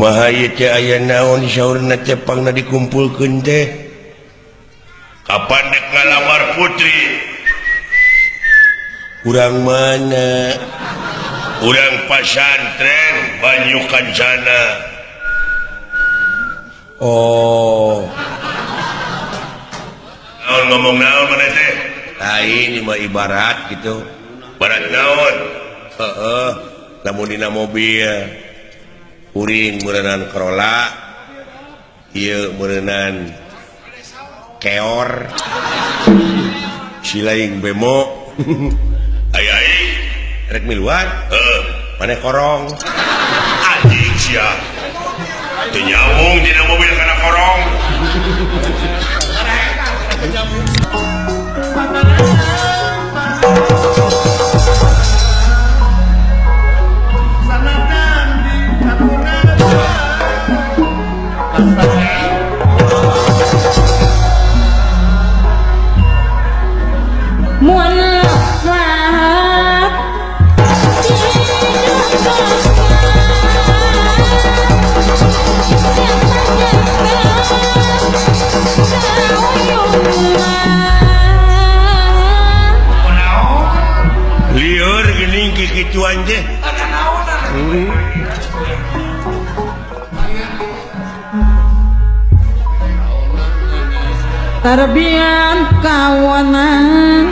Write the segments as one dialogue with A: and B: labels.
A: kumaha ieu teh aya naon saurna cepangna dikumpulkeun teh kapan dek ngalamar putri urang mana urang pasantren Banyu Kancana oh naon ngomong naon mana teh lain mah ibarat gitu barat naon heeh lamun dina mobil uring meureunnan Corolla ieu meureunnan Keor silaing bemo ai rek miluan heeh maneh korong anjing sia teu nyambung dina mobil kana korong liur geuning kikituan teh
B: tarbian kawanan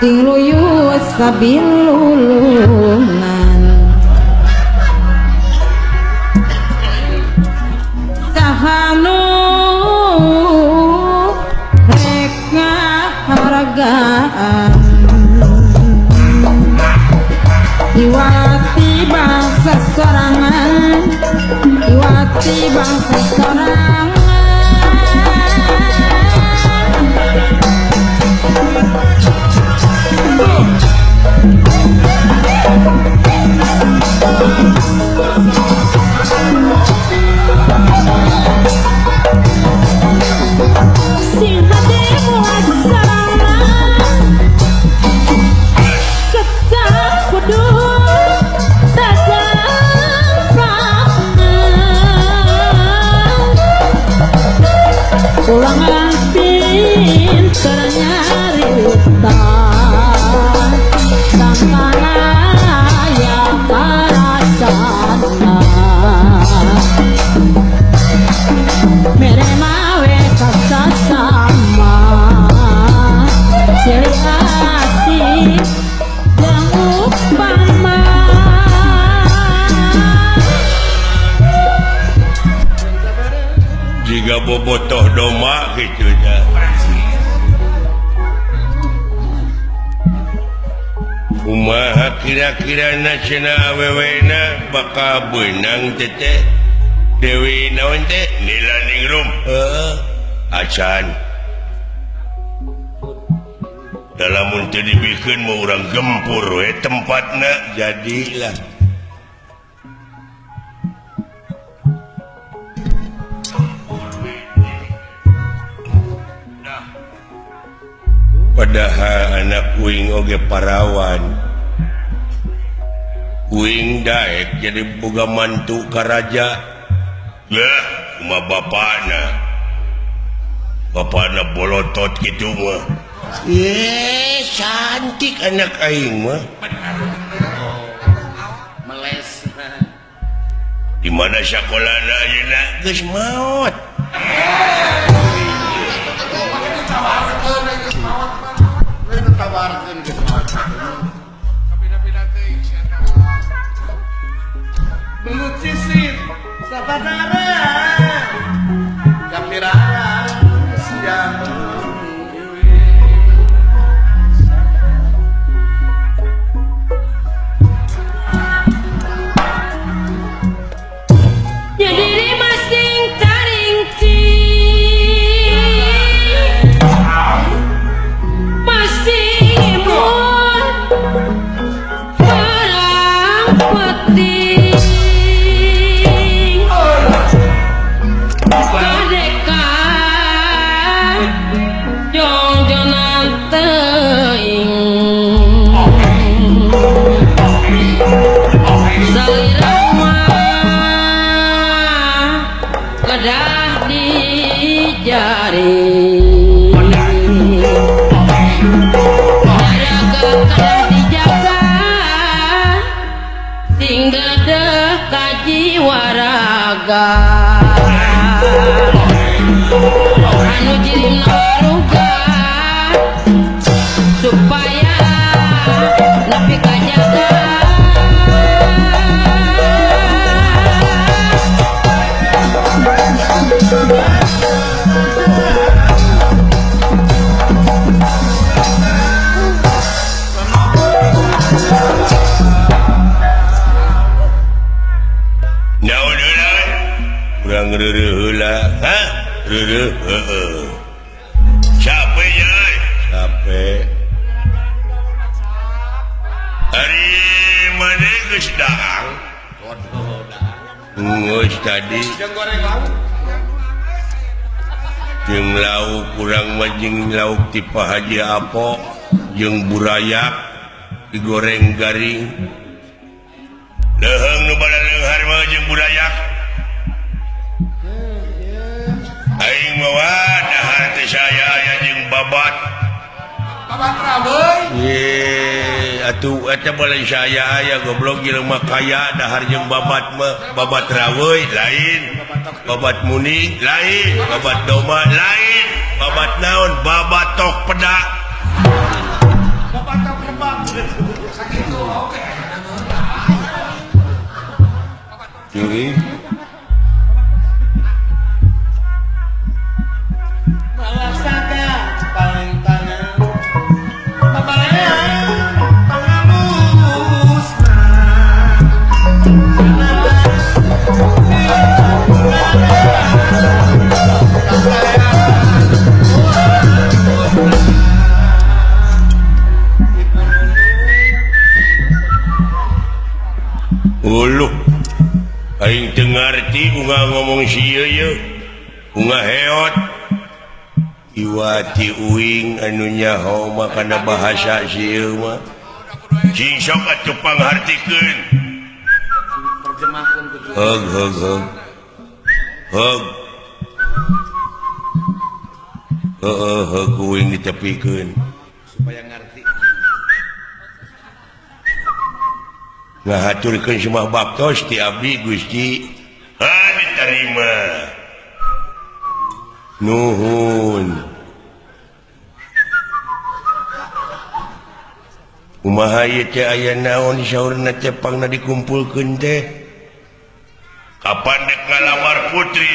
B: ting luyus sabilulungan tahanu reka haragaan iwati bangsa sorangan iwati bangsa sorangan sing hati muat sorangan kecak kudu ulangan pinter nyarita tangkana ya parasana mere mawe kasasama ciri asih yang upama
A: jika bobotoh doma gitu nya kumaha kira-kira cenah awewena bakal beunang teteh Dewi naon teh Nilaningrum acan dalam teu dibikeun mah urang gempur we tempatna jadilah padahal anak uing oge parawan uing daek jadi boga mantu ka raja lah kumaha bapana bolotot gitu mah cantik anak aing mah
C: meles
A: di mana sakolana ayeuna geus maot
C: tawarkeun geus belut sisit sabanara kapirana siang
B: jadi masing taringci masing imun perang putih bedah di jari kalah dijaga sing dedeh kaji waraga anu jirimna waruga supaya nepi kajaga
A: kurang rere heula ha rere capek ya capek hari mana geus daang geus tadi
C: Yang goreng lauk.
A: jeung lauk kurang mah jeung lauk ti Pak Haji Apo jeung burayak digoreng garing leheung nu bada leunghar mah jeung burayak aing mah dahar teh saya aya jeung babat
C: Babat Raboy.
A: ye atuh eta balen saya aya goblok jelema kaya dahar jeung babat mah babat raweuy lain babat muni lain babat doma lain babat naon babatok peda
C: Babat tak rebak. Sakitu oke.
A: Juri
C: Malasaga paling tangan. Babalean pangalusna.
A: uluh aing teu ngarti ungah ngomong sieu ye ungah heot iwati uing anu nyaho mah kana bahasa sieu mah cing sok atuh panghartikeun
C: Terjemahkan ke
A: heug heug uing ditepikeun
C: supaya ngerti.
A: ngahaturkeun semua baktos ti abdi Gusti diterima nuhun kumaha ieu teh aya naon saurna teh pangna dikumpulkeun teh kapan dek ngalamar putri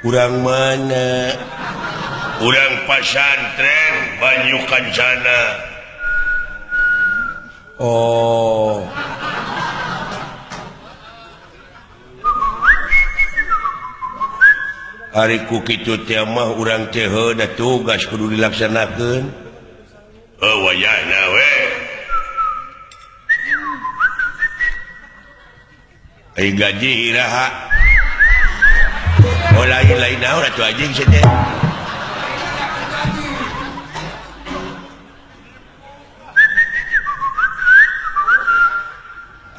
A: urang mana urang pasantren Banyu Kancana. Oh, hari ku kitu teh mah urang teh da tugas kudu dilaksanakeun. Wayahna we. Ai gaji iraha. Oh lain naon atuh anjing sia teh.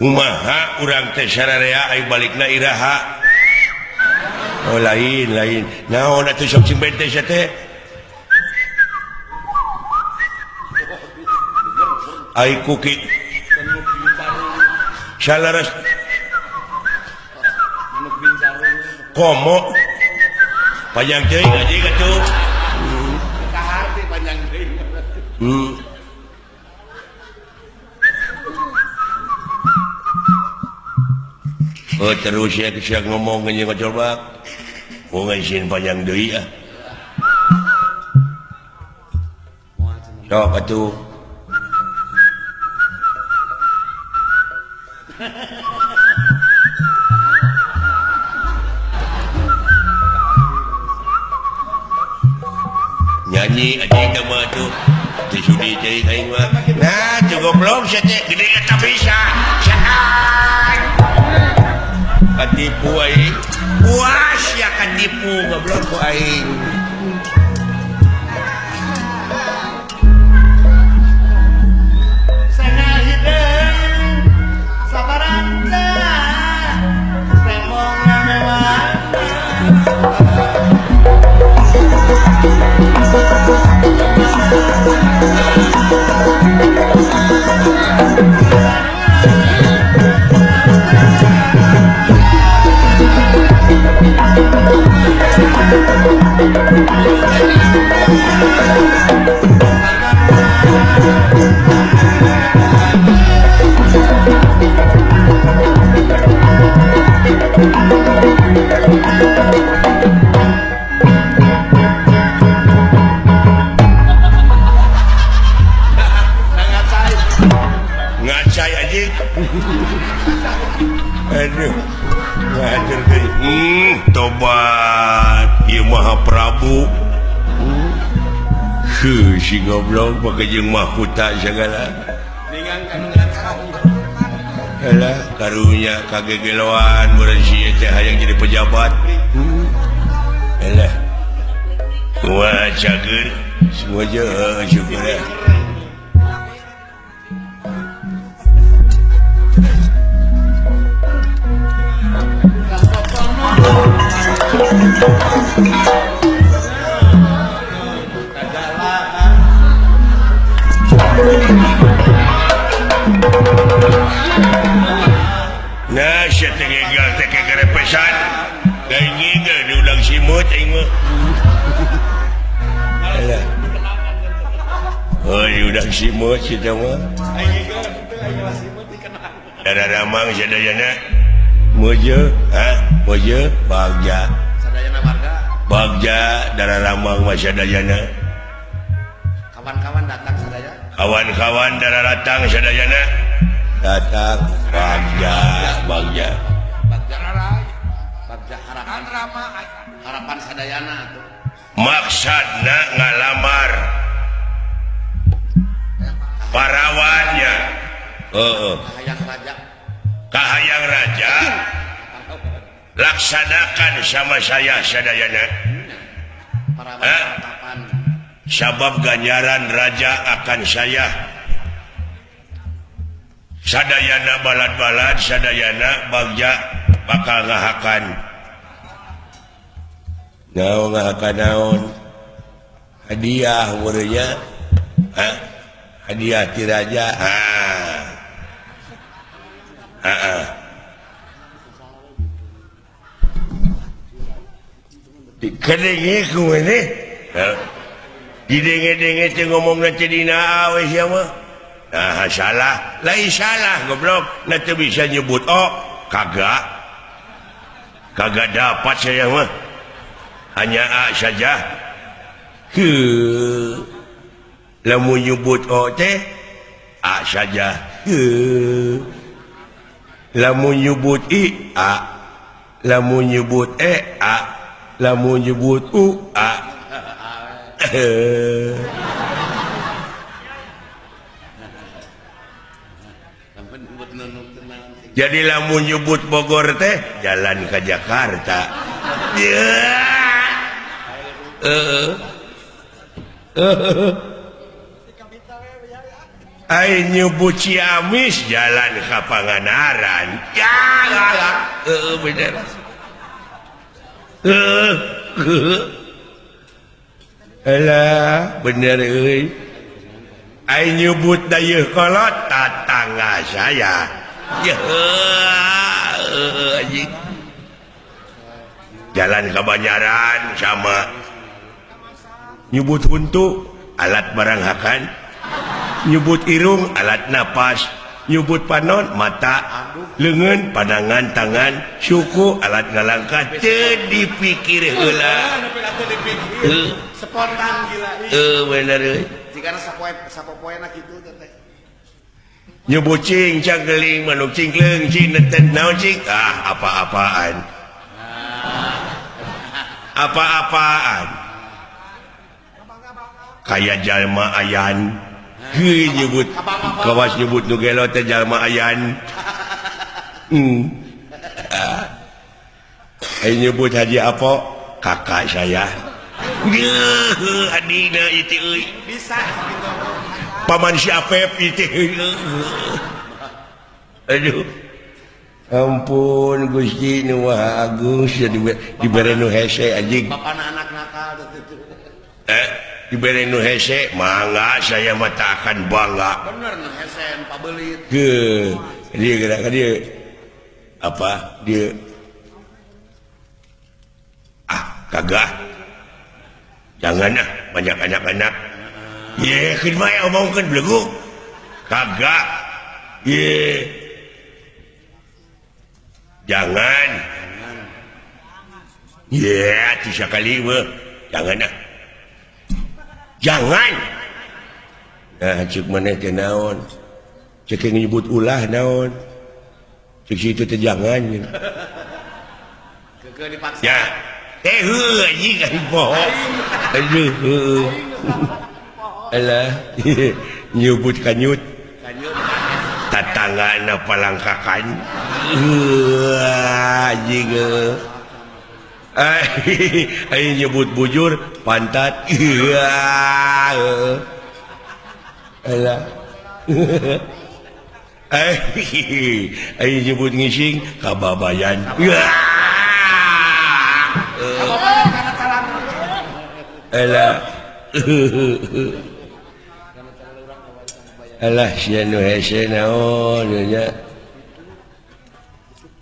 A: Kumaha urang teh sararea ai balikna iraha. Oh lain naon atuh sok cing bente sia teh ai kuki salaras komo panjang teuing aja atuh
C: Kahati panjang deui.
A: Oh terus ya siang ngomong nge coba mau ngaisin panjang deui ah sok atuh nyanyi anjing mah tuh disudi teh aing mah nah cukup belum sia teh gede eta bisa syaitan katipu aing puas ya katipu goblok ku aing
C: Sabaranda. Temong ngamewa
A: ngacai aja aduh ngajar tobat ieu Maha Prabu si goblok pakai jeung mahkota segala
C: ningang kanu ngacai
A: alah karunya kagegeloan meureun si teh hayang jadi pejabat alah wah cager semua aja syukur ya. Nah, saya tenggegal kerepesan. Dah ngigel diulang simut aing mah. Alah. Oh, diulang simut kita mah. Ada ramang sadayana. Moje, moje bagja.
C: sadayana warga
A: Bagja darah ramang mah sadayana.
C: kawan-kawan datang sadaya
A: Kawan-kawan darah datang sadayana. Datang bagja.
C: bagja harapan sadayana tuh
A: Maksudna ngalamar parawannya
C: hayang raja
A: kahayang raja laksanakan sama saya sadayana
C: para
A: Eh?
C: kapan
A: sabab ganjaran raja akan saya sadayana balad-balad sadayana bagja bakal ngahakan ngahakan naon hadiah umurnya hadiah ti raja Kadenge kumene. Didenge-denge teh ngomong nanti dina awe sia mah. Nah, salah. Lain salah goblok. Nanti bisa nyebut kagak. Kagak dapat saya mah. Hanya A saja. Lamun nyebut teh A saja. Lamun nyebut I A. Lamun nyebut A. Lamun nyebut A. Jadi lamun nyebut Bogor teh jalan ke Jakarta. Ai nyebut Ciamis jalan ke Pangandaran. Bener. Alah, bener euy. Ai nyebut dayeuh kolot tatangga saya. Anjing. Jalan ke Banjaran sama nyebut huntu alat barang hakan. Nyebut irung alat napas. Nyebut panon mata, leungeun pandangan tangan, suku alat ngalangkah teu dipikir heula.
C: spontan gila
A: Bener euy.
C: jika sapopoena kitu teh
A: Nyebut cing canggeling manuk cingkleung cing neten naon cing apa-apaan. Apa-apaan. Kayak jalma ayan. Nyebut kawas nyebut nu gelo teh jalma ayan. Nyebut Haji Apo kakak saya. Adina itu euy.
C: bisa gitu
A: Paman si Apep itu. Aduh. ampun Gusti nu Maha Agung dibere nu hese anjing
C: bapana anak nakal
A: dibere nu hese mangga saya mah tak akan bangga
C: bener nu hesen pabelit
A: ke dia gerak dia apa dia kagak jangan banyak anak-anak ye khidmah yang omongkeun belegu kagak ye jangan ye atuh sakali mah jangan jangan nah cek maneh teh naon cek nyebut ulah naon cek situ teh jangan
C: keke dipaksa
A: ya heuh anjing ari poho aduh alah nyebut kanyut
C: kanyut
A: tatanggana palangkakan anjing ai nyebut bujur pantat alah ai nyebut ngising kababayan alah alah sia nu hese naon nya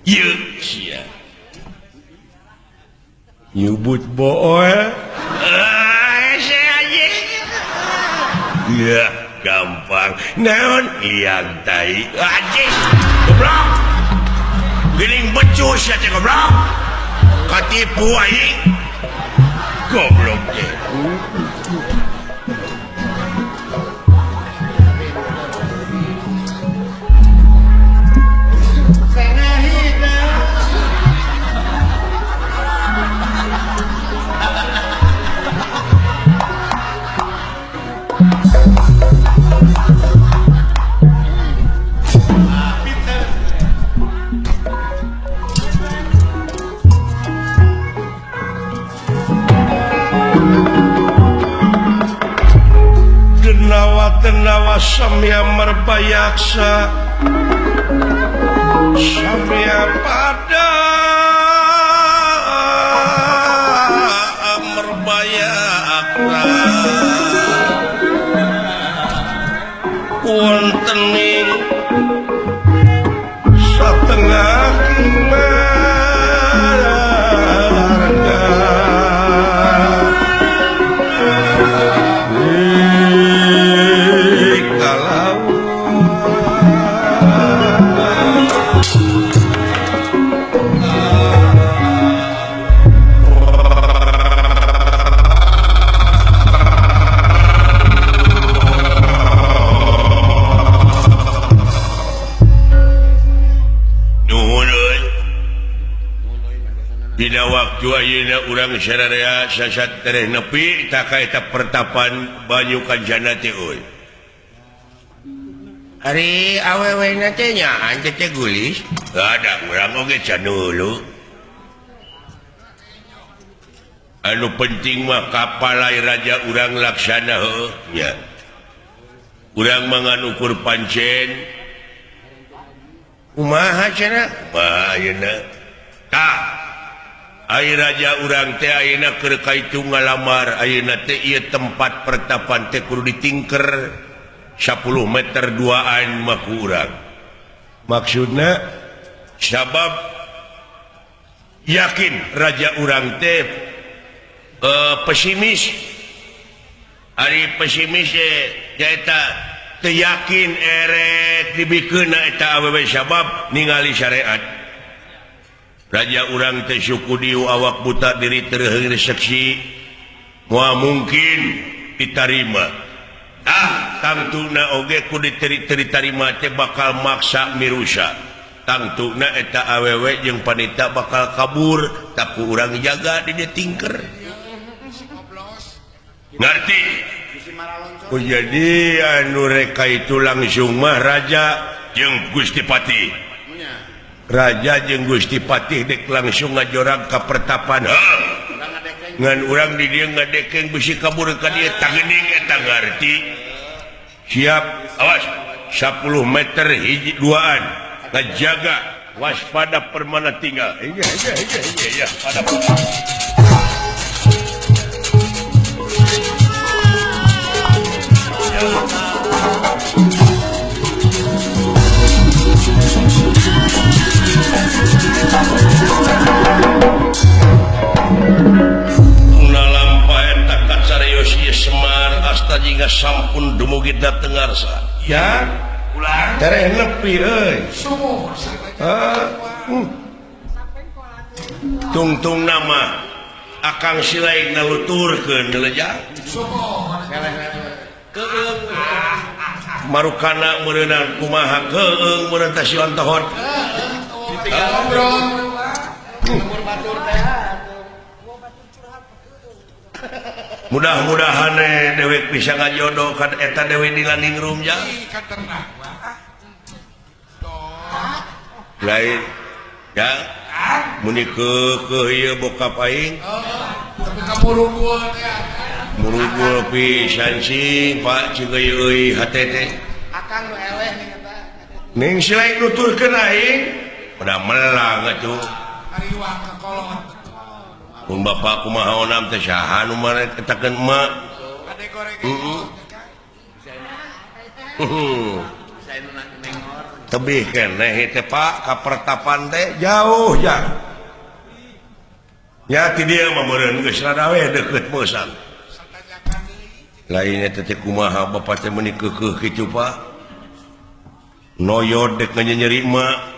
A: ieu sia nyebut booe hese anjing ya gampang naon liang tai anjing goblok geuning becus ya teh goblok katipu aing goblok teh Tenawa samya merbayaksa samya pada merbayaksa wontening satengah waktu ayeuna urang sararea sasat tereh nepi tak kaeta pertapan banyu kanjana teh euy ari awewena teh nyaan teh gulis ada urang oge can hulu anu penting mah kapalai raja urang laksana heuh nya urang mangan ukur pancen kumaha cenah ayeuna tah ai raja urang teh ayeuna keur kaitu ngalamar ayeuna teh ieu tempat pertapan teh kudu ditingker 10 meter duaan mah ku urang maksudna sabab yakin raja urang teh pesimis ari pesimis nyaeta teu yakin erek dibikeunna eta awewe sabab ningali syariat raja urang teh suku diu awak buta diri terheur seksi moal mungkin ditarima tangtuna oge ku diterima teh bakal maksa mirusa tangtuna eta awewe jeung panita bakal kabur tak ku urang jaga di dieu tingker ngarti jadi anu reka itu langsung mah raja jeung Gusti Patih raja jeung Gusti Patih dek langsung ngajorang ka pertapan ngan urang di dieu ngadekeng bisi kabur ka dieu tageuning eta ngarti siap awas 10 meter hiji duaan ngajaga waspada permana tinggal. Iya, pada Semar asta jika sampun dumugi dateng ngarsa ya tereh nepi euy tungtung nama akang silaing naluturkeun leja keung marukana meureunna kumaha keung meureun teh si ontohon mudah-mudahan dewek bisa ngajodoh kan eta dewi di landingrum ya lain ya muni ke ieu bokap aing tapi murugul pisan sing Pak cingeuy euy hatete
C: akang nu eleh ning eta
A: ning silaing nuturkeun aing udah melang atuh
C: ariwang ka kolot
A: mun bapak kumaha onam teh saha nu mare ketakeun emak
C: ade goreng
A: tebih keneh teh Pak ka pertapan teh jauh ya nya ti dieu mah meureun geus rada we deukeut meusan lain eta teh kumaha bapak teh meuni keukeuh kitu Pak noyod dek nyeri emak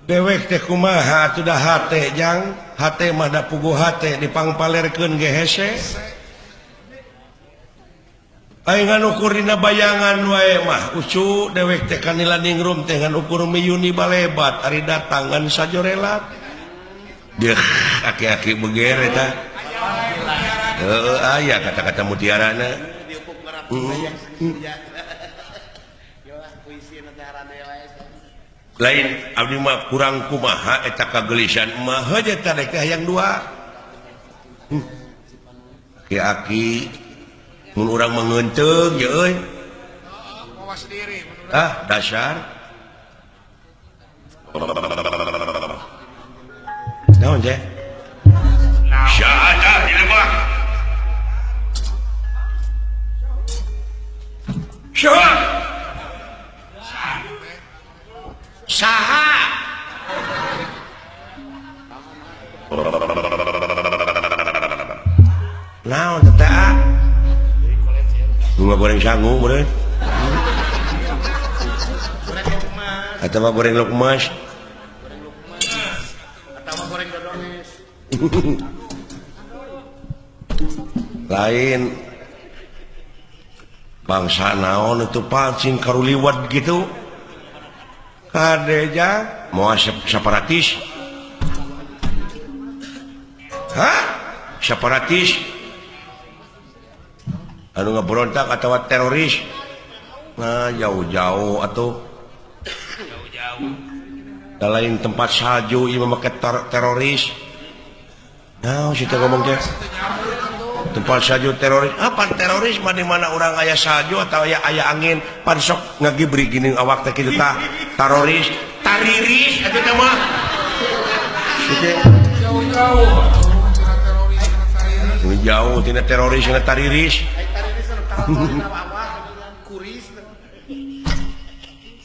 A: dewek teh kumaha tuh dah hate jang hate mah da puguh hate dipangpalerkeun ge hese aing ngukur dina bayangan wae mah ucu dewek teh ka landingrum teh ngan ukur miyuni balebat ari datangan sajorelat deuh aki-aki beger eta aya kata-kata mutiarana lain abdi mah kurang kumaha eta kagelisan mah haja tadek hayang dua aki-aki mun urang mengeunteung ye euy
C: mawas diri
A: dasar naon teh syahadah di lemah syahadah saha naon teh bunga goreng sangu meureun atawa goreng lukmas
C: atawa goreng dodones
A: lain bangsa naon itu pancing karuliwat gitu kadeja mau separatis separatis anu ngaberontak atau teroris nah jauh-jauh atau jauh-jauh lain tempat salju ieu make teroris nah situ ngomong teh tempat salju teroris apa teroris mah di mana orang aya salju atau aya angin pan sok ngagibri gini awak teh kitu tah teroris tariris atuh teh mah jauh tina teroris tina tariris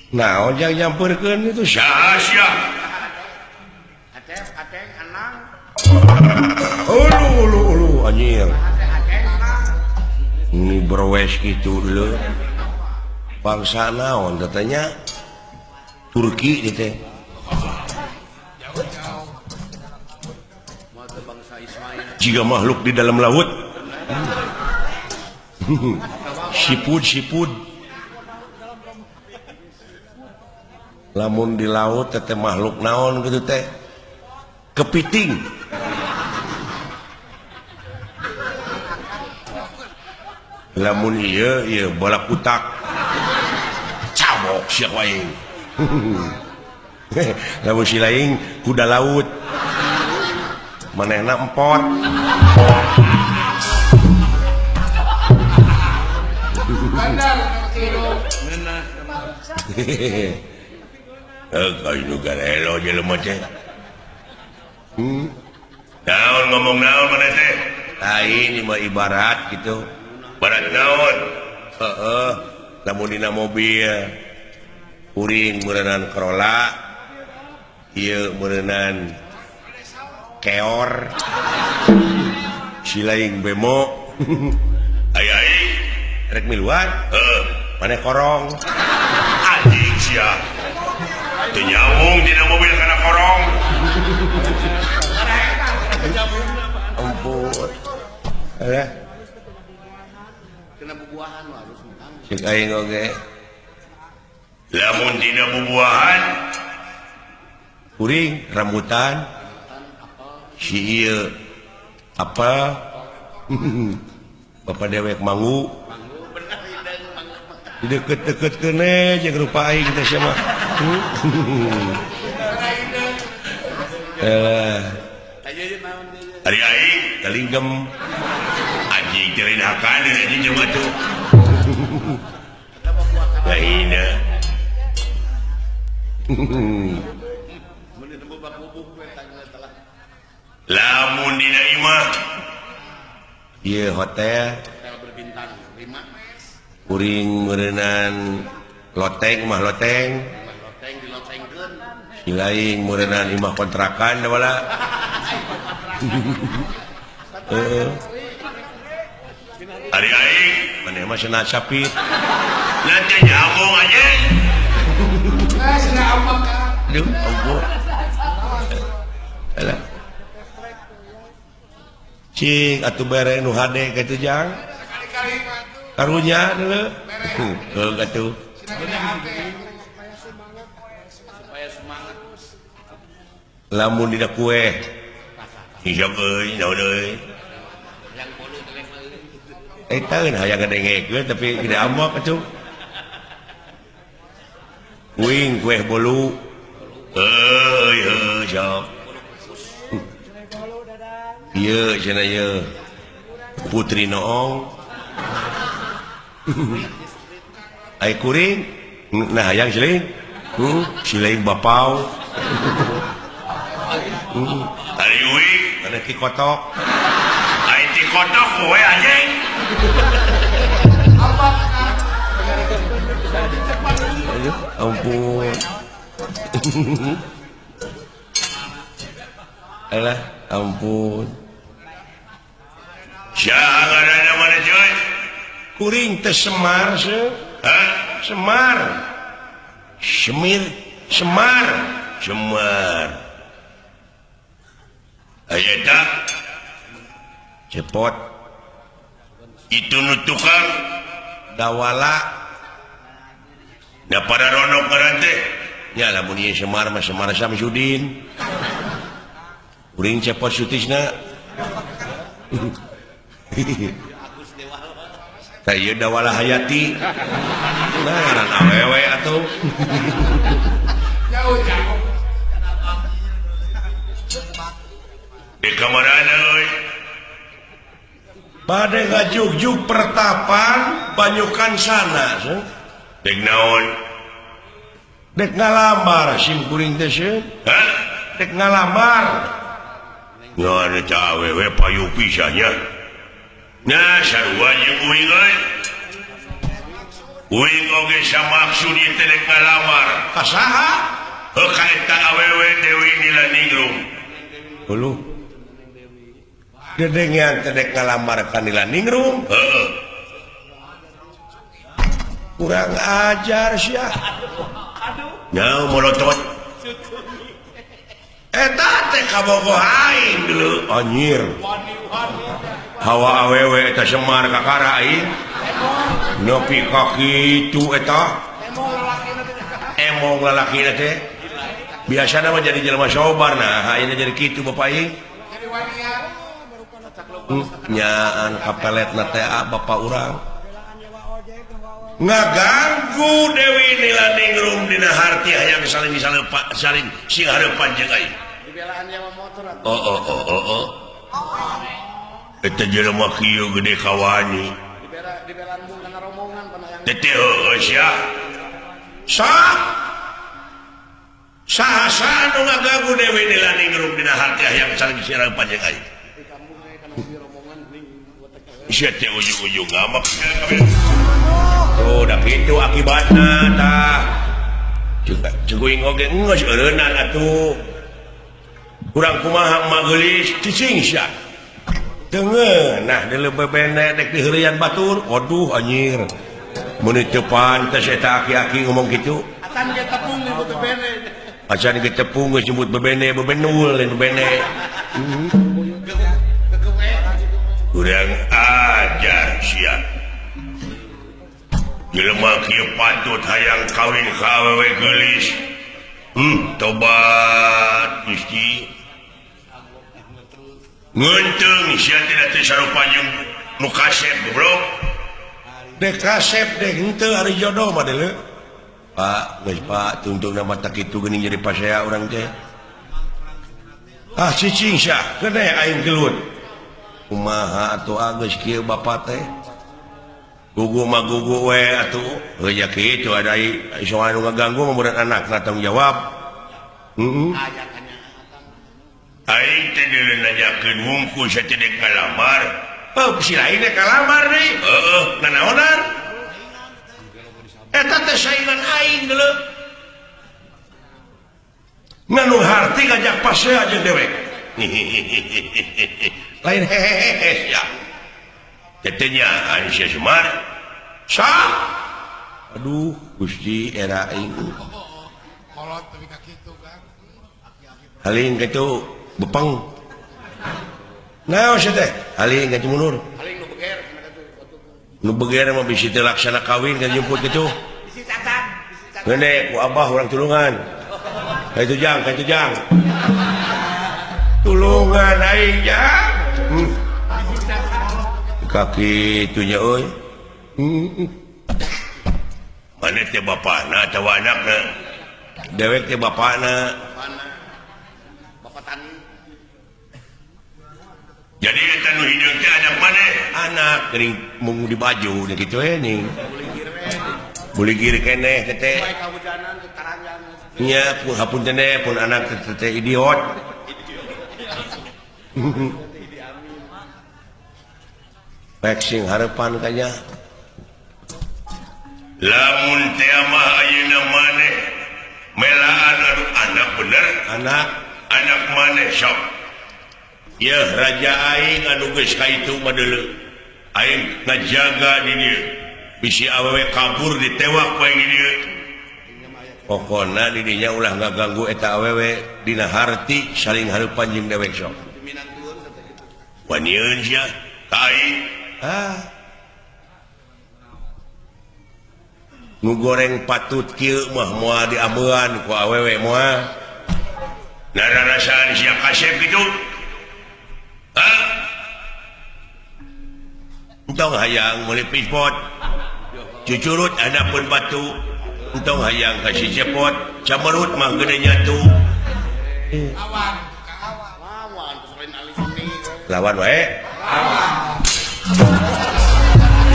A: nah ojang nyamperkeun itu sia-sia
C: Aceng anang
A: ulu anjir ini berwes gitu dulu bangsa naon katanya Turki gitu jika makhluk di dalam laut sipud lamun di laut teh makhluk naon gitu teh kepiting lamun iya bola kutak cabok siak wae lamun si lain kuda laut manehna empot Negara elo jelema teh. Naon ngomong naon mana teh? Lain mah ibarat gitu. Barat naon? Heeh. Lamun dina mobil kuring meureunnan Corolla, ieu meureunnan Keor, silaing bemo. Ai rek miluan? Heeh. Maneh korong. Anjing sia. Teu nyambung dina mobil kana korong. Ampun.
C: Kena bubuahan harus menang.
A: Cek aing oge. Lamun dina bubuahan kuring rambutan si ieu apa Bapak dewek mangu deket-deket kene jeung rupa aing teh sia mah. Ari aing kalinggem anjing teh lain hakan anjing jeung atuh. Lainna. Lamun dina imah ieu hotel
C: berbintang 5
A: kuring meureunnan loteng mah loteng
C: dilotengkeun
A: silaing meureunnan imah kontrakan da wala. Ari aing maneh mah cenah sapit nanti nyambung aja.
C: sudah amat kan
A: Aduh, ampun. Alah. Cing atuh bere nu hade ka teu jang.
C: kali-kali mah
A: Karunya deuleu. Heeh atuh.
C: supaya semangat
A: Lamun dina kue. Hijab euy, naon euy.
C: yang bolu telek
A: Eta geus hayang ngadengekeun tapi tidak ambak atuh. Wing kue bolu. Heuh sok. Ieu cenah ieu. Putri Noong. Ai kuring. Nah hayang siling. Siling bapau. Ari wing kana ti kotok. Ai ti kotok kowe anjing. Aduh, ampun. Alah, ampun. Jangan mana coy. Kuring teh Semar se. Hah? Semar. Semar. Ayata. Cepot. Itu nu tukang dawala. Da pada ronok karante. Ya lamun ieu Semar mah Semar Samsudin. Kuring cepot sutisna. Tah dawala Hayati. Nah, ngaran awewe atuh.
C: jauh
A: Di kamarana euy. Bade ngajugjug pertapan banyukan sana. Dek naon? Dek ngalamar sim kuring teh sieun. Hah? Dek ngalamar. Ngana ca awewe payu pisahnya. Nah, sarua jeung uing euy. Uing oge samaksud ieu teh dek ngalamar. Ka saha? Heuh ka eta awewe Dewi Nilaningrum. Hulu. Dedengan teh dek ngalamar ka Nilaningrum. Heeh. Kurang ajar sia. Nyau molotot. Eta teh kabogoh aing dulu anjir. Hawa awewe eta Semar kakara aing. Nepi ka kitu eta. Emong lalakina teh. Biasana mah jadi jelema sobar nah, ayeuna jadi kitu bapak aing.
C: jadi wanian
A: Nyaan kapeletna teh bapak urang. Ngaganggu Dewi Nilaningrum dina harti hayang saling sing hareupan jeung aing.
C: dibelaan nyawa motor
A: Oh. Eta jelema kieu gede kawani.
C: dibelaan mung kana rombongan pernah yang
A: Teh heuh sia. Sak. saha nu ngagagu dewe dilaning grup dina hati hayang saling sirang panjang aing sia teh ujung-ujung ngamak tuh da kitu akibatna tah ceguing oge geus eureunnan atuh kurang kumaha magelis cicing sia teungeun nah deuleu bebene dek diheureuyan batur waduh anjir mun teu pantes eta aki-aki ngomong kitu
C: Atan ge tepung nih butuh bene.
A: acan ge tepung geus nyebut bebene bebenul lain bebene kurang ajar sia jelema kieu patut hayang kawin ka awewe geulis tobat Gusti ngeunteung sia tidak teu sarupa jeung nu kasep goblok dek kasep dek henteu ari jodoh mah deuleu Pak geus Pak tuntungna mata kitu geuning jadi pasea urang teh cicing sia keneh aing gelut kumaha atuh geus kieu bapa teh gugu mah gugu we atuh heuh ya kitu ada soal nu ngaganggu murid anakna tanggung jawab aing teh deuleu nanyakeun wungkul satedek kalamar si lain dek kalamar deui nanaonan eta teh saingan aing geuleuh nganu harti ngajak pasea jeung dewek lain hehehe ya tetenya Aisyah Semar sah aduh Gusti era aing
C: Kolot tapi ka kitu kan.
A: haling kitu bepeng naon sia teh haling ka mundur
C: Paling nu beger
A: nu beger mah bisi teu laksana kawin kan jemput kitu
C: bisi cacat.
A: ngene ku abah urang tulungan ka itu jang tulungan aing jang kaki itunya euy mana teh bapana atawa anakna dewek teh bapana
C: Mana? Bapak Tani.
A: jadi eta nu hideung teh anak mana anak geuning mung di baju kitu ning buligir keneh teh
C: Baik kahujanan ke karanjang.
A: nya hapunten teh pun anak teh idiot Pexing harapan kanya lamun teh mah ayeuna maneh melaan anak bener anak maneh sok ya raja aing anu geus kaitu mah deuleu aing ngajaga di dieu bisi awewe kabur ditewak bae di dieu pokona di dinya ulah ngaganggu eta awewe dina harti saling hareupan jeung dewek sok wanieun sia tai nu goreng patut kieu mah moal diameuan ku awewe moal narasaan sia kasep kitu entong hayang meuli pispot cucurut adapun batu entong hayang kasih cepot camerut mah gede nyatu
C: Lawan selain alis ini.
A: lawan wae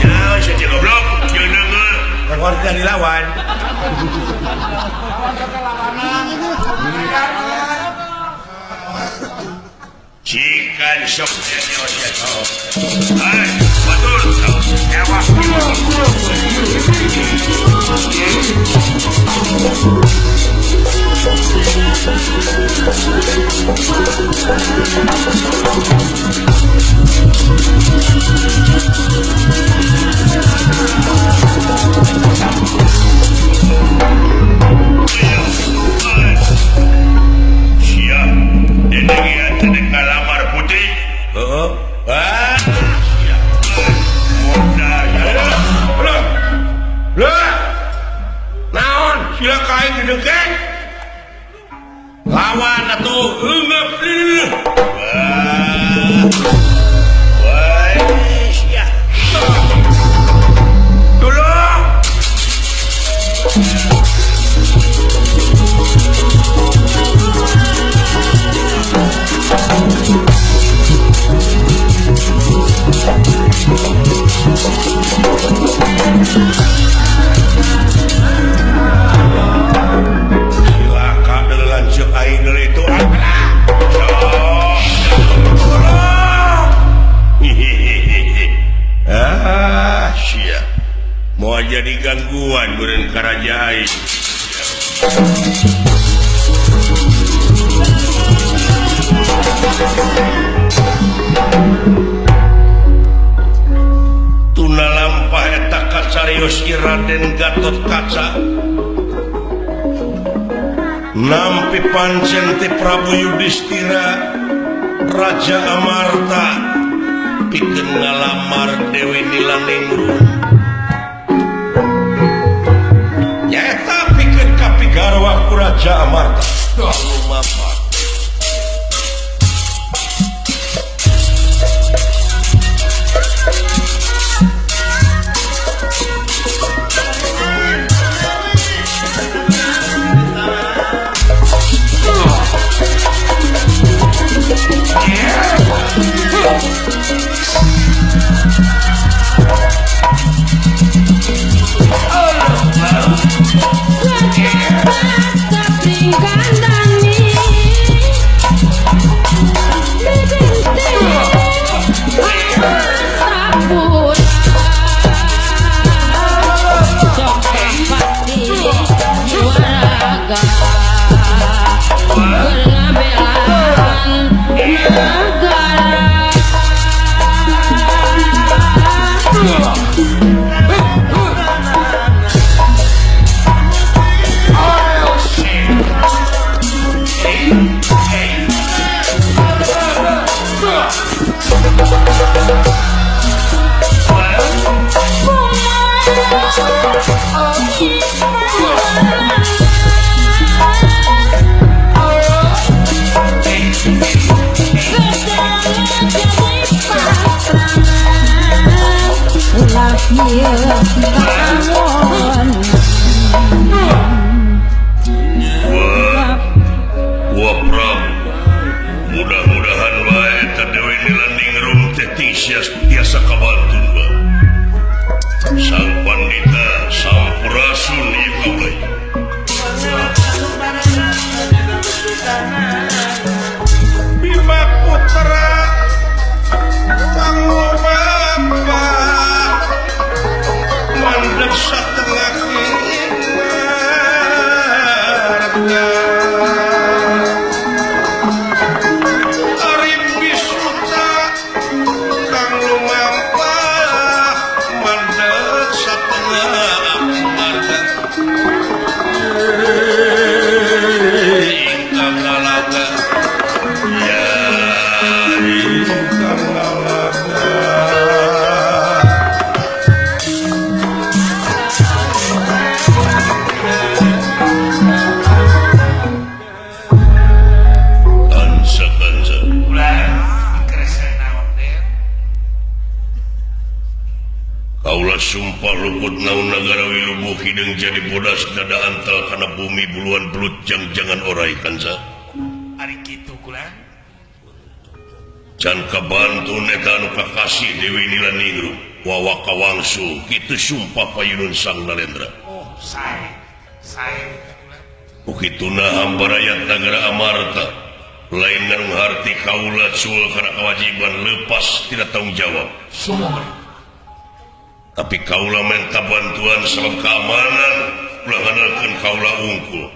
A: ya saya goblok jeung neungeul kawan kan dilawan cikan sok hai betul ewas siap denengian teh kalamar putih naon sila kain di deket lawan atuh bantuan beureun karajaan. Tuna lampah eta kacarios Raden Gatot Kaca nampi pancen ti Prabu Yudhistira Raja Amarta pikeun ngalamar Dewi Nilaningrum. Nyata pikeun kapigarwa ku Raja Amarta. Lumampah. Wah Prabu, mudah-mudahan wae eta Dewi Nilaningrum teh tiasa kabantun ba. Sang pandita sampurasun ieu kaulai. Bima putra kang lumampa mandeg satengah kimarga. Ari bisuta kang lumampa mandeg satengah kimarga. Ingkang ngalaga ya ingkang ngalaga. Kaulah sumpah luput naun negara wilubuh hidung jadi bodas dada antal karena bumi buluan belut jangan orai kansa.
D: Ari kitu kula.
A: Can kabantun eta anu kakasih Dewi Nilaningrum wawa kawangsu kitu sumpah payunun sang Nalendra.
D: Oh, sae kula.
A: Ukituna hamba rakyat negara Amarta lain nang harti kaula sul kana kewajiban lepas tidak tanggung jawab.
D: Sumur.
A: Tapi kaula minta bantuan sabab keamanan ulah ngandalkeun kaula unggul.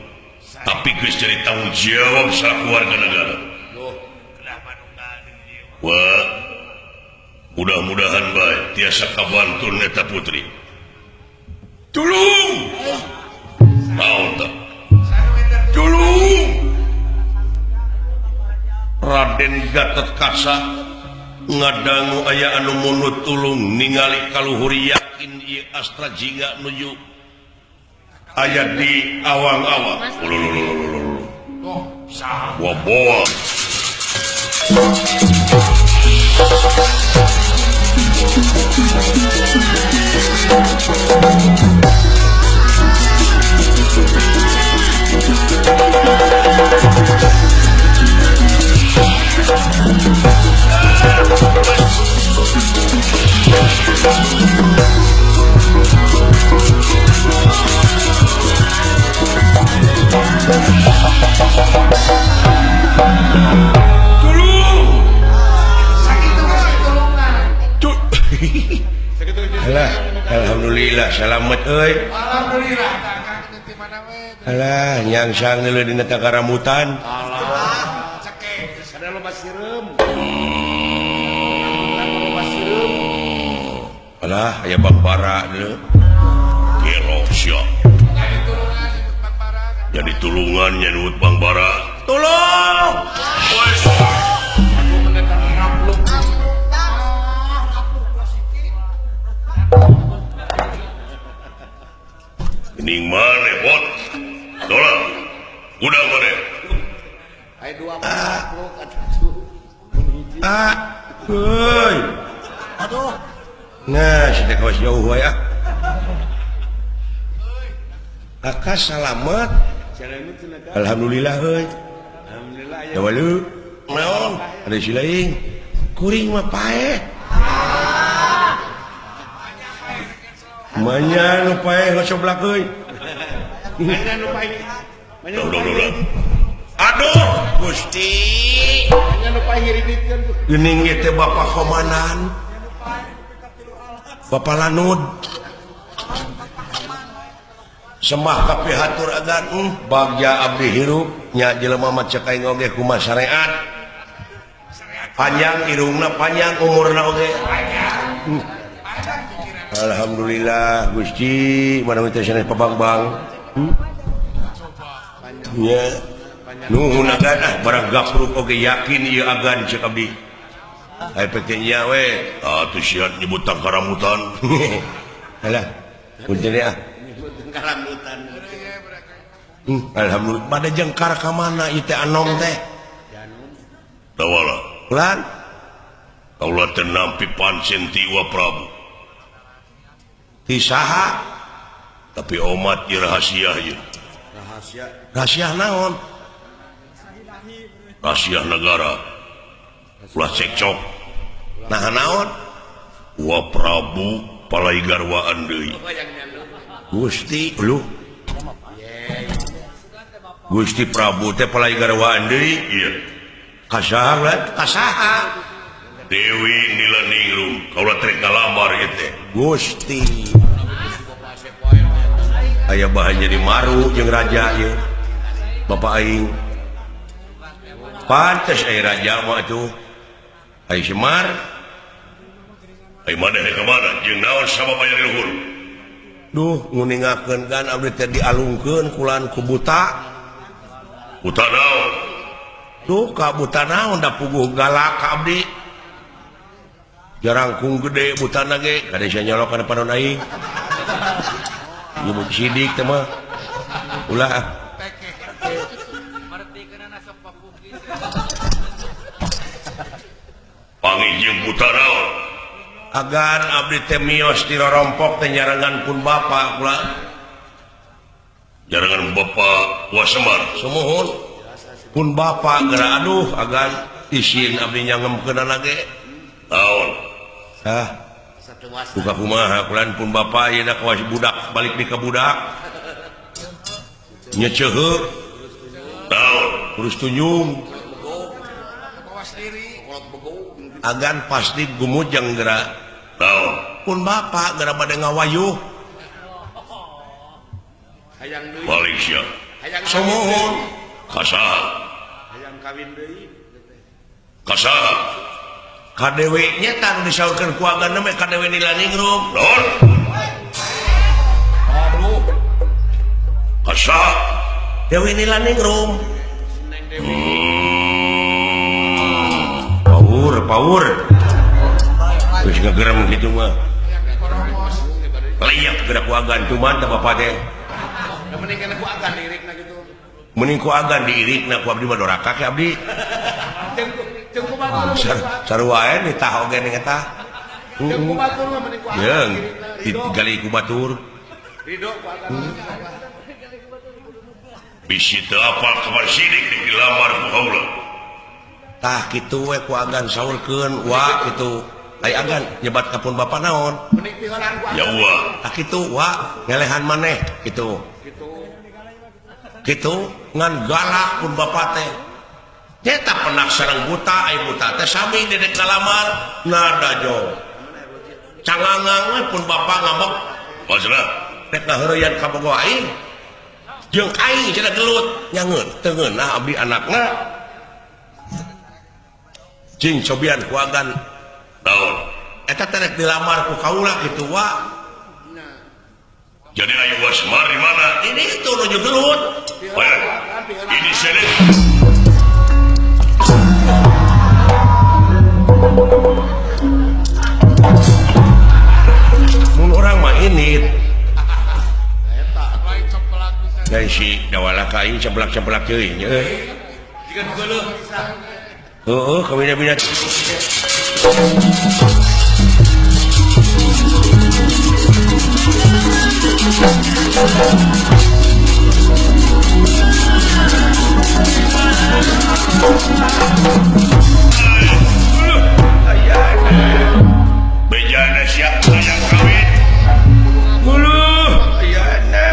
A: Tapi geus jadi tanggung jawab selaku warga negara.
D: Kenapa nu ngadeung ieu?
A: Wah, mudah-mudahan bae tiasa kabantun eta putri. Tulung! Naon tah? Tulung! Raden Gatot Kaca ngadangu aya anu munut tulung ningali kaluhur yakin ieu astra jingga nuju aya di awang-awang.
D: Oh, saha?
A: Waboa. alhamdulillah selamat euy
D: Alhamdulillah Kang nanti mana we
A: alah nyangsang deuleu dina tangka rambutan
C: Alah,
D: cekek
C: kada loba sireum. Loba sireum.
A: alah aya Bang Bara deuleu
E: Gelok sia.
D: jadi turungan Bang Bara
E: Jadi tulungan nyedut Bang Bara.
A: tolong
C: Aku mendekat rambluk.
E: Gening mana bot? Dola. Udah mana?
C: Ai dua rambluk atuh.
A: ah heuy
C: Aduh,
A: nah sudah kawas jauh wae ah Aka salamet
C: selamat cenah.
A: alhamdulillah heuy
C: Alhamdulillah ya.
A: da walu naon ada si lain kuring mah paeh manya nu paeh ngosoblak heuy
C: Mana nu pae? Mana nu pae?
A: aduh Gusti
C: Mana nu pae hiridikeun tuh.
A: geuning ieu teh Bapak Komandan Bapak Lanud sembah kapihatur agan bagja abdi hirup nya jelema mah cek aing oge kumaha syariat panjang irungna panjang umurna oge alhamdulillah Gusti mana teh sanes pabangbang nya nuhun agan barang gapruk oge yakin ieu agan cek abdi aya peke nya we
E: Atuh siat nyebut tangka rambutan.
A: alah punten ah
C: Karambutan.
A: alhamdulillah pada jengkar ka mana ieu teh anom teh
E: Dawala.
A: lan
E: Kaula teh nampi pancen ti Wa Prabu.
A: ti saha
E: Tapi omat ieu rahasia ieu.
C: Rahasia.
A: rahasia naon
E: Rahasia negara. Ulah cekcok.
A: nah naon
E: Wa Prabu palai garwaan deui.
A: Gusti lu Gusti Prabu teh palai garwaan deui
E: Iya.
A: kasaha lan kasaha
E: Dewi Nilaningrum. Kaula trek ngalamar ieu teh.
A: Gusti aya bahan jadi maru jeung raja ieu Bapak aing pantes aya raja mah atuh aya Semar
E: Ai maneh ka mana? Jeung naon sabab aya di luhur?
A: duh nguningakeun kan abdi teh dialungkeun kulan ku buta
E: Buta naon?
A: duh ka buta naon da puguh galak ka abdi jarangkung gede butana ge kada sia nyolok kana panon aing ieu mah sidik teh mah ulah
E: Pangijing buta naon?
A: agan abdi teh miyos di rorompok teh nyarangan pun bapak kula
E: Jarangan Bapak Wa Semar.
A: sumuhun pun bapak geura aduh agan isin abdi nyangemkeun ge
E: Naon?
A: ah
C: Satu was.
A: buka kumaha kulan pun bapak ieu da kawas budak balik di ka budak nya ceuheuh
E: Naon?
A: urus tunjung
D: bawa sendiri
C: Kolot bego.
A: agan pasti gumujeng geura
E: Naon?
A: pun bapak geura bade ngawayuh
C: Hayang deui.
E: Balik sia.
C: Hayang
A: sumuhun
E: Kasaha?
C: Hayang kawin deui.
E: Kasaha?
A: kadewe nya tang disaurkeun ku agan mah kadewe Nilaningrum
E: Naon?
C: Aduh.
E: Kasaha?
A: Dewi Nilaningrum
C: Neng Dewi.
A: power terus ngegerem gitu mah layak gerak ku agan cuman teh bapak teh
C: Da mending kana ku agan lirikna gitu.
A: mending ku agan diirikna ku abdi mah doraka ke abdi
C: Jeung ku batur.
A: sarua aya ditah oge ning eta
C: Jeung ku batur mah mending ku agan.
A: jeung
C: lirikna.
A: gali ku batur
C: Ridho ku agan.
E: Bisi teu apal kabar sidik dilamar ku kaula.
A: tah kitu we ku agan saurkeun wa kitu ai agan nyebat ka pun bapak naon
C: Mending pihoran ku
E: Ya
C: agan.
E: Allah.
A: tah kitu wa ngelehan maneh kitu
C: Gitu.
A: kitu ngan galak pun bapak teh nyata penak sareng buta ai buta teh sami dedek ngalamar nada jong cangangang we pun bapak ngambek
E: maksudna
A: rek ngaheureuyan ka bogo aing jeung aing cenah gelut nyangeun teu ngeunah abdi anakna cing cobian ku agan
E: naon
A: eta teh rek dilamar ku kaula kitu wa
E: jadi ayo Wasmar di mana
A: ini itu nuju gelut
E: ini selek
A: mun urang mah init
D: lain cempelak bisa
A: dan si dawala ka aing cemplak-cemplak teuing nya
C: Jika geuleuh bisa.
A: heueuh kabina-bina
E: bejana siap sayang kawin
A: Uluh, ayana.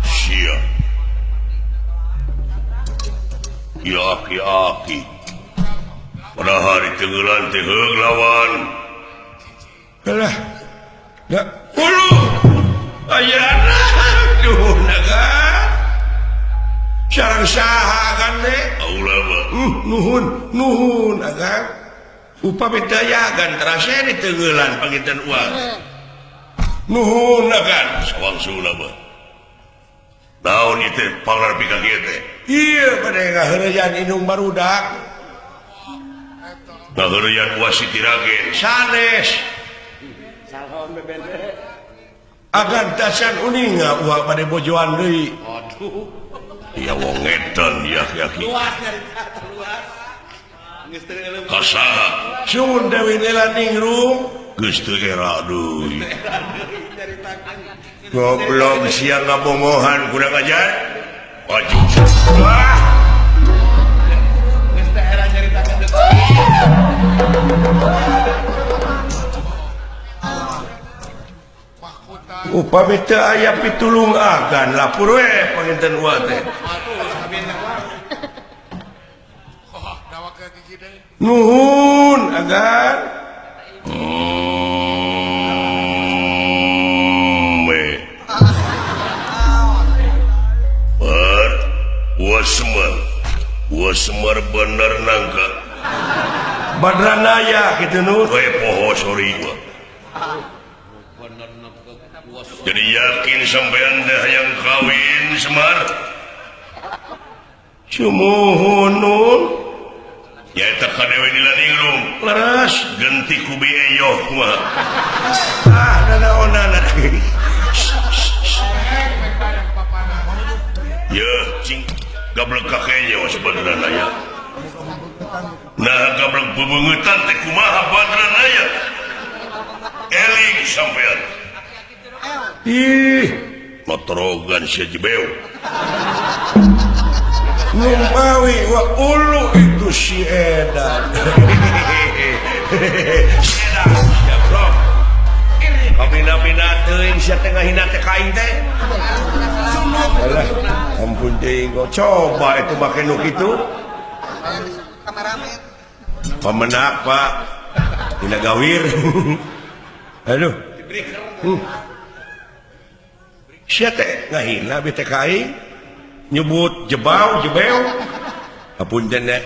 E: siap ya aki-aki pada hari tenggelan teh heug lawan
A: Alah. Da uluh. Ayana. Duh naga. Sareng saha kan teh?
E: aula mah
A: Nuhun agang. Upami teu yagan terasa ditenggelan panginten uang. Nuhun agang.
E: sawangsuna mah naon ieu teh pangarep ka kieu teh
A: Iya pada ngaheureuyan indung barudak.
E: ngaheureuyan wasit Ragen
A: Sanes.
C: Salon bebende.
A: Agan tasan uninga uang pada bojoan deui.
C: Aduh.
E: ya wong edan ya aki
C: Luas nyarita, luas. Geus teu eueuh.
E: kasaha
A: Sun Dewi Nela Ningrum.
E: geus teu era deui
C: Nyaritakeun.
A: Goblok siang ngabongohan kurang ajar.
E: maju
A: Wah.
C: Geus teu era nyaritakeun deuk.
D: mahkutan
A: Upami teu aya pitulung agan lapur we panginten uang teh.
C: Atuh sabien mah.
D: dawa ke gigi deh
A: Nuhun agan.
E: me ber wasmar bener nangka
A: Badranaya kitu nu.
E: we poho sorry gua jadi yakin sampean dah yang kawin Semar
A: Sumuhun nun.
E: ya eta kadewe di Laningrum
A: Leres.
E: genti kubi eyoh mah
A: Ah, nanaonana.
E: ya cing gablek kakeknya was badranaya nah gablek bebengetan teh kumaha badranaya eling sampean
A: Ih,
E: motorogan si Jibeu
A: numpawi wa ulu itu si Edan. Si Edan, ya bro. Kabina-bina teuing sia teh ngahina teh ka aing teh. Alah, ampun teuing kok coba itu make nu kitu. Pamenak, Pak. Tina gawir. Aduh. Sia teh ngahina bi teh ka aing. Nyebut jebau apunten deh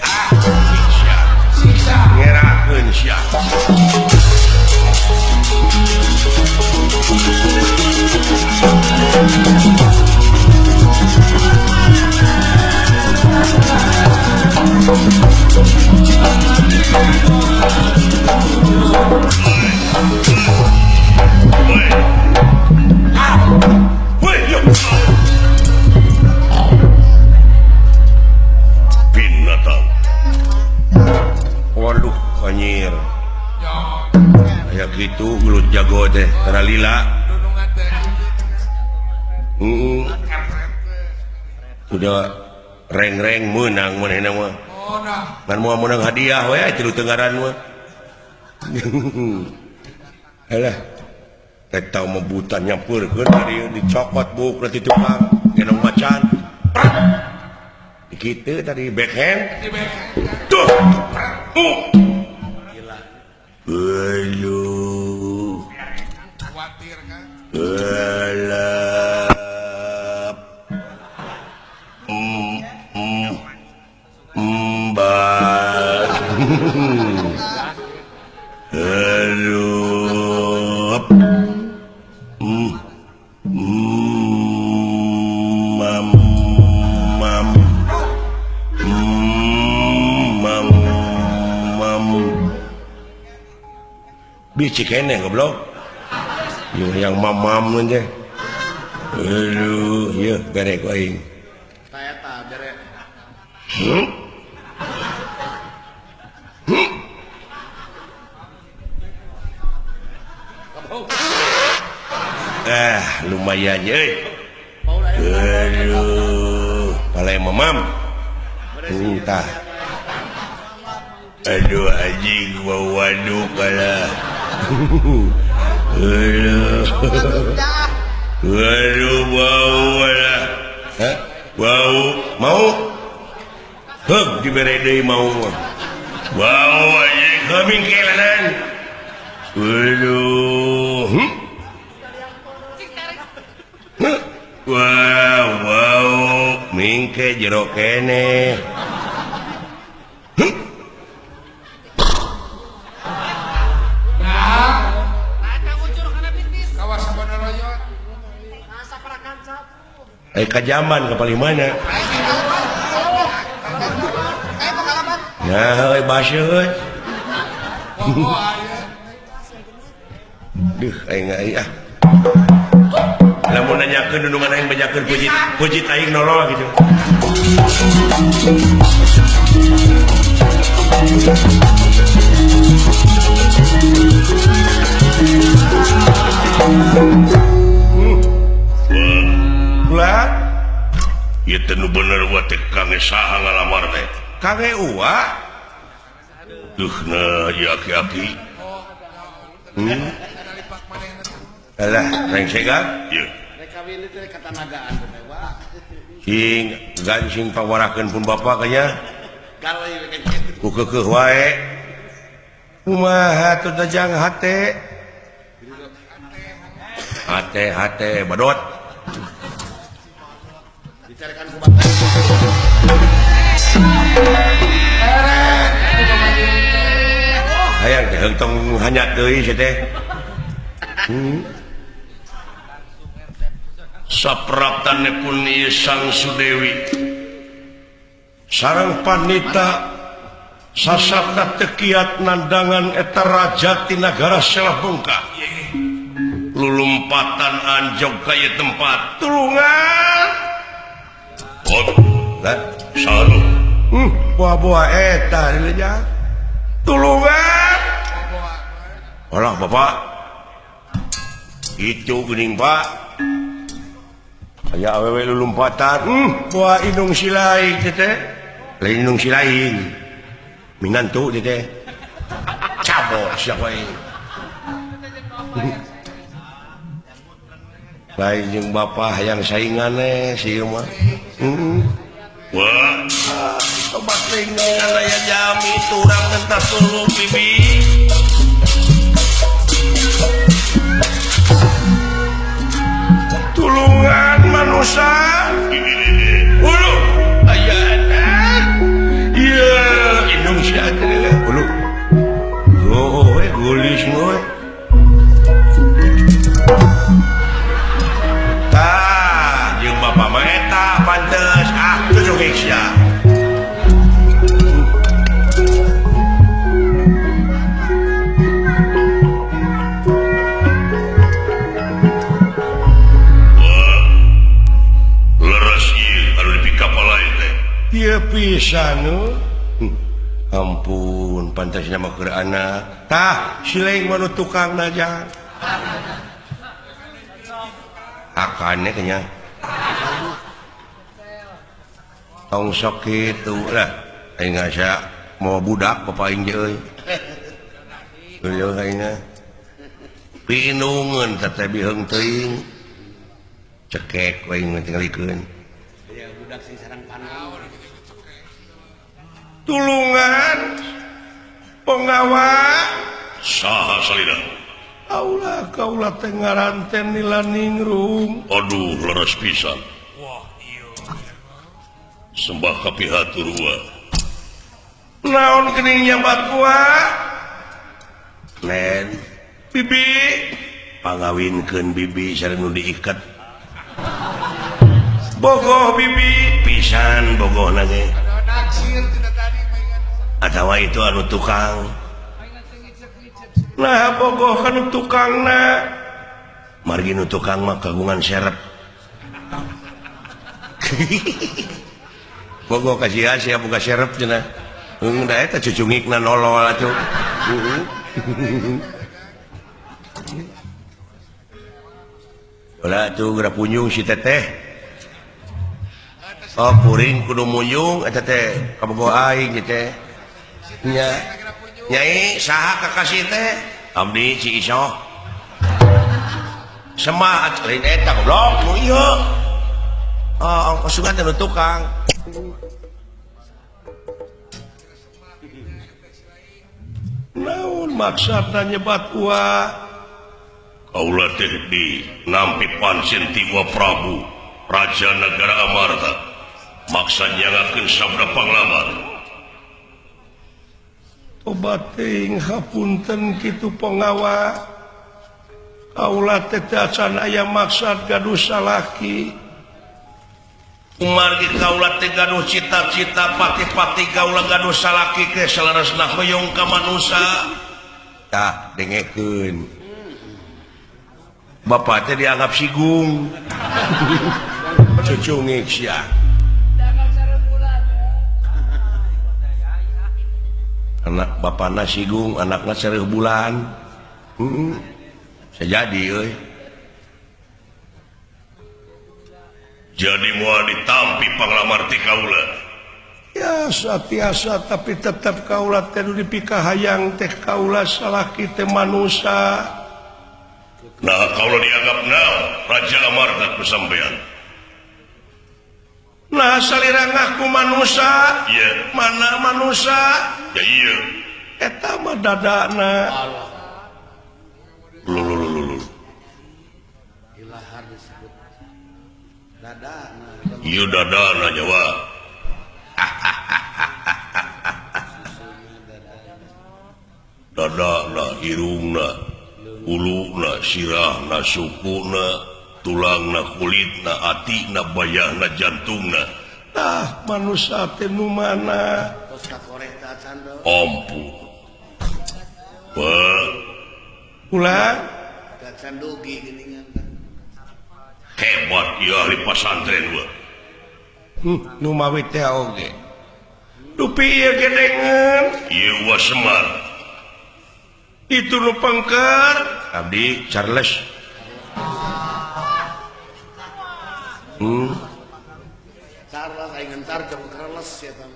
A: siksa ngerakeun sia Woi, yuk.
E: binatang
A: Waduh, anjir.
D: ya
A: Kayak gitu gelut jago teh, tara lila.
D: dudungan teh
A: Sudah reng-reng menang manehna mah.
D: oh nah
A: Kan moal menang hadiah we tilu tenggaran mah. Alah. Teh tau mebutan nyampeurkeun tadi dicokot buk leutik tukang genong macan. Prak. Dikitu tadi backhand.
D: di bengkel
A: Tuh. Aduh.
D: Khawatir kan?
A: Gelap. Mbak. Aduh. Mam. Bici kene goblok. Yang mamam aja. Aduh, ya berek aing.
C: Eta bere.
A: Lumayan euy. Aduh, palai mamam. Entah. Aduh anjing bau waduk kalah. Aduh bau kalah. Hah? Bau mau? Heuh dibere deui mau. Bau anjing kemingkelan. Aduh. Wow, mingke jero kene. Kajaman kapal mana? Nah, basyut. Duh, aing ah. Lamun nanyakeun nunungan aing banyakeun pujit aing nolong gitu. Lah,
E: ieu teh nu bener wa teh Kang saha ngalamar teh?
A: Kang Ewa.
E: Duh na ieu aki-aki.
A: Alah, rengsegan.
E: Ieu.
C: Rek kawin teh katanagaan teh Wah.
A: Sing gansing pawarakeun pun bapa kanya.
C: Galoi we kitu.
A: Ku keukeuh wae. Kumaha teu dajang hate. Hate badot.
C: Dicarikan ku bapak.
A: Hayang teh heung hanyat deui sia teh.
E: Sapraptane pun ieu Sang Sudewi.
A: Sareng panita sasabda teu kiat nandangan eta raja ti nagara Selabungka.
E: Lulumpatan anjog ka ieu tempat.
A: Tulungan.
E: Oh,
A: Lah,
E: salu.
A: buah-buah eta dileja. Tulungan. Alah Bapak. Itu geuning Pak. Aya awewe lulumpatan. Buah indung silaing teh. Lain indung silaing. Minantu teh. Cabot sia wae. Lain jeung Bapak hayang saingan si mah.
E: Wah,
A: Sobat ringan aya jami turang entas tulu bibi. Tulungan manusia. Ulu ayana. Iya, indung sia teh. Ulu. Oh, gulis ngoe. Tah, jeung Bapak mah eta pantes cocok sia. Ieu pisan ampun pantasna mah keur anak. Tah, sileing mah nu tukang najang. Akane kenya. Tong sok kitu lah. Aing ngasa mau budak bapak aing euy. Beuleung aingna. Pinungeun teh biheung teuing. Cekek we aing tingalikeun.
C: Ya budak sing sareng panau.
A: Tulungan penggawa
E: saha salira
A: Kaula tengaranten nilaningrum.
E: aduh leres pisan sembah kapihatur wa
A: Naon keningnya batua? Len, bibi, pangawinkeun bibi sareng nu diikat. Bogoh bibi, pisan bogoh nage.
D: Ada naksir tidak tadi pengen.
A: Atawa itu anu tukang. Nah, bogoh kan tukangna. Margi nu tukang mah kagungan serep. Bogoh kasih sia buka serep cenah. Da eta cucungikna nolol atuh. Ulah tuh geura punjung si teteh. Oh, kuring kudu munjung eta teh kabogoh aing ge teh. Nya. Nyai saha kakasih teh? Abdi si Iso. Semaat lain eta goblok nu ieu. Oh, ongkosungan teh nu tukang. Naon maksudna nyebat wa?
E: kaula teh di nampi pancen ti wa Prabu Raja Negara Amarta maksa nyangakeun sabda panglamar
A: Tobat teuing hapunten kitu pengawa. Kaula teh acan aya maksud gaduh salaki.
E: Margi kaula teh gaduh cita-cita pati-pati kaula gaduh salaki ke salarasna hoyong ka manusa.
A: Tah dengekeun. Bapak teh dianggap sigung. Cucungik sia. Anak bapana sigung, anakna 3 bulan. Sejadi euy.
E: Jadi moal ditampi panglamar ti kaula.
A: Ya satiasa tapi tetap kaula teh dipikahayang teh kaula salaki teh manusa.
E: Nah kaula dianggap naon Raja Amarta ku sampean.
A: Nah salira ngaku manusa.
E: Iya.
A: Mana manusa?
E: Ya iya.
A: Eta mah dadana.
E: Lululululu.
C: Ilahar disebut dadana.
E: Ieu dadana Jawa. Dadana irungna, uluna, sirahna, sukuna, tulangna, kulitna, atina, bayahna, jantungna.
A: Tah manusa teh nu mana?
C: Tos kakoreh teh acan do.
E: Ampun. Wah,
A: Ulah
C: Acan dogi geuningan teh.
E: hebat ieu ahli pasantren wa.
A: nu mawi teh oge. Dupi ieu gedengan.
E: Ieu wa Semar.
A: Itu nu pangker. Abdi Charles.
C: Charles aing ngentar jong kereles ya tah.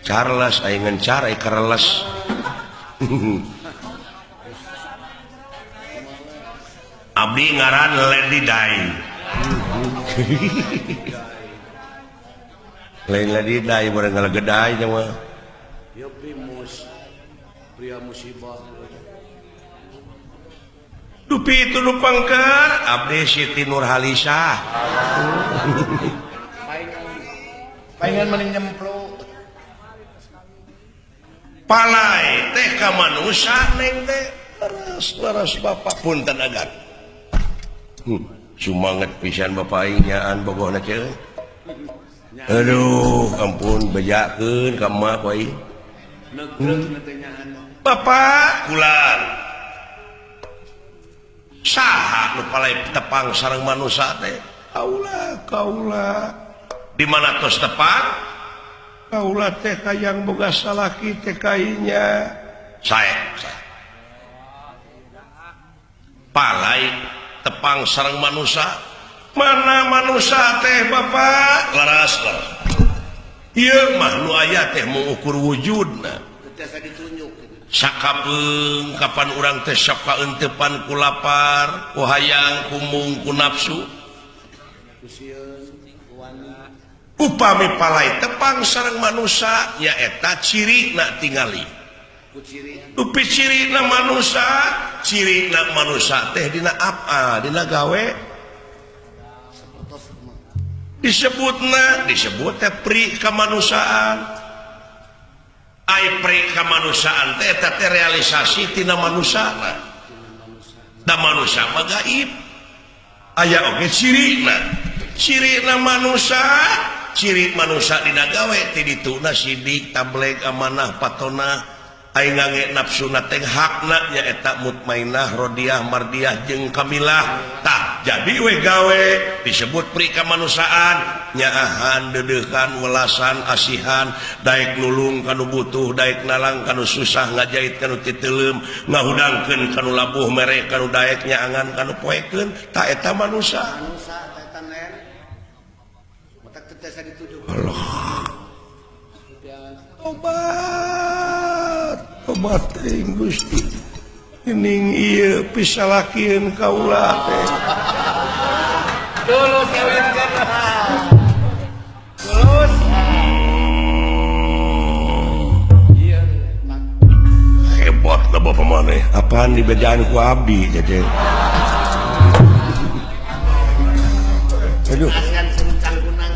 A: Charles aing ngencar ai kereles. Abdi ngaran Lady Dai. Lain Lady Dai bareng ngalegedai nya mah.
C: Yo primus. Pria musibah.
A: Dupi itu nu pangker. Abdi Siti Nurhalisah.
C: Paingan mending nyemplo.
A: Palai teh ka manusa neng teh. Laras bapak punten agan. Sumanget pisan bapak aing nyaan bogohna teh. Aduh, ampun bejakeun ka emak ku aing.
C: Negreg teh nyaan.
A: Bapak kulan. Saha nu palai tepang sareng manusa teh? Kaula. Di mana tos tepang? Kaula teh kayang boga salaki teh kainya. Sae. Palai tepang sareng manusa. Mana manusa teh Bapak?
E: Laras.
A: Ieu mah nu aya teh mengukur wujudna.
C: Teu ditunjuk.
A: Sakapeung kapan urang teh sok kaentepan ku lapar, ku hayang, ku mung, ku nafsu.
C: Kusieun wani.
A: Upami palai tepang sareng manusa nyaeta cirina tingali. dupi cirina manusia cirina manusia teh dina apa dina gawe disebut teh pri kemanusiaan ai pri kemanusiaan teh eta teh realisasi tina manusia da manusia mah gaib aya oge cirina manusia ciri manusia dina gawe ti dituna sidik tableg amanah patona aing ngange nafsuna teh hakna nyaeta mutmainah rodiah mardiah jeung kamilah tah jadi we gawe disebut pri kamanusiaan nyaahan dedeuhan welasan asihan daek nulung kanu butuh daek nalang kanu susah ngajait kanu titeulem ngahudangkeun kanu labuh mere kanu daek nyaangan kanu poekeun tah eta manusia Allah obat Gusti ini iya pisalakin kaula teh
C: dulu kawinkan terus iya
E: hebat lah bapak maneh
A: apaan dibedaan ku abdi jadi aduh
C: kasihan serucang kunang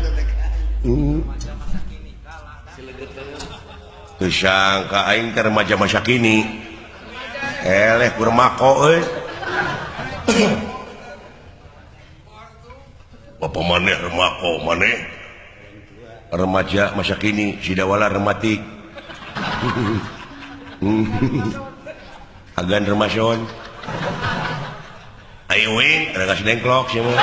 C: teh
A: sangka aing teh remaja masa kini eleh kurmako euy
E: bapak maneh remako maneh
A: remaja masa kini sidawala rematik agan remason ayo wing ada kasih dengklok sih mah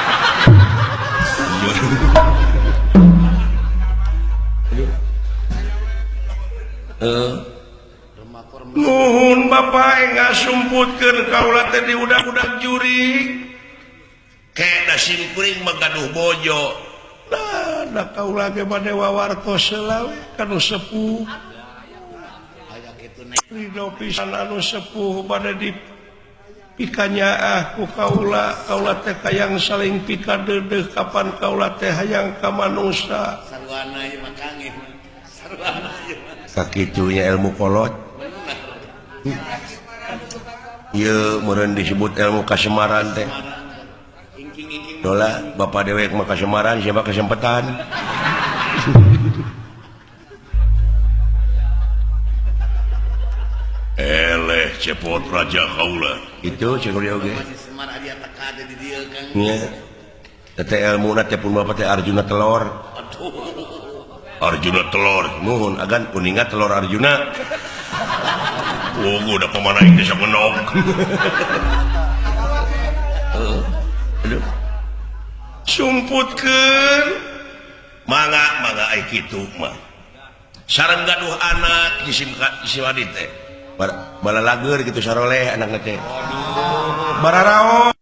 A: nuhun bapak ngasumputkeun kaula teh di udak-udak juri kayak nasi kuring magaduh bojo nah kaula ge bade wawartos selawe kanu sepuh ridho pisan anu sepuh bade di pikanyaah ku kaula teh kayang saling pikadeudeuh kapan kaula teh hayang ka manusia
C: sarwana ieu mah kangen sarwana ieu
A: sakitunya ilmu kolot ieu meureun disebut ilmu kasemaran teh dola bapak dewek mah kasemaran siapa kesempatan
E: eleh cepot raja kaula
A: itu cek dia oge
C: masih semar aya teka ada di dieu Kang
A: nya teh ilmu na teh pun bapak teh Arjuna telor
E: Arjuna telur
A: nuhun agan kuningat telur Arjuna
E: oh udah pemana itu bisa menok
A: aduh sumputkeun mangga ai kitu mah sareng gaduh anak isi wadit teh bala lager gitu saroleh anakna teh bararaos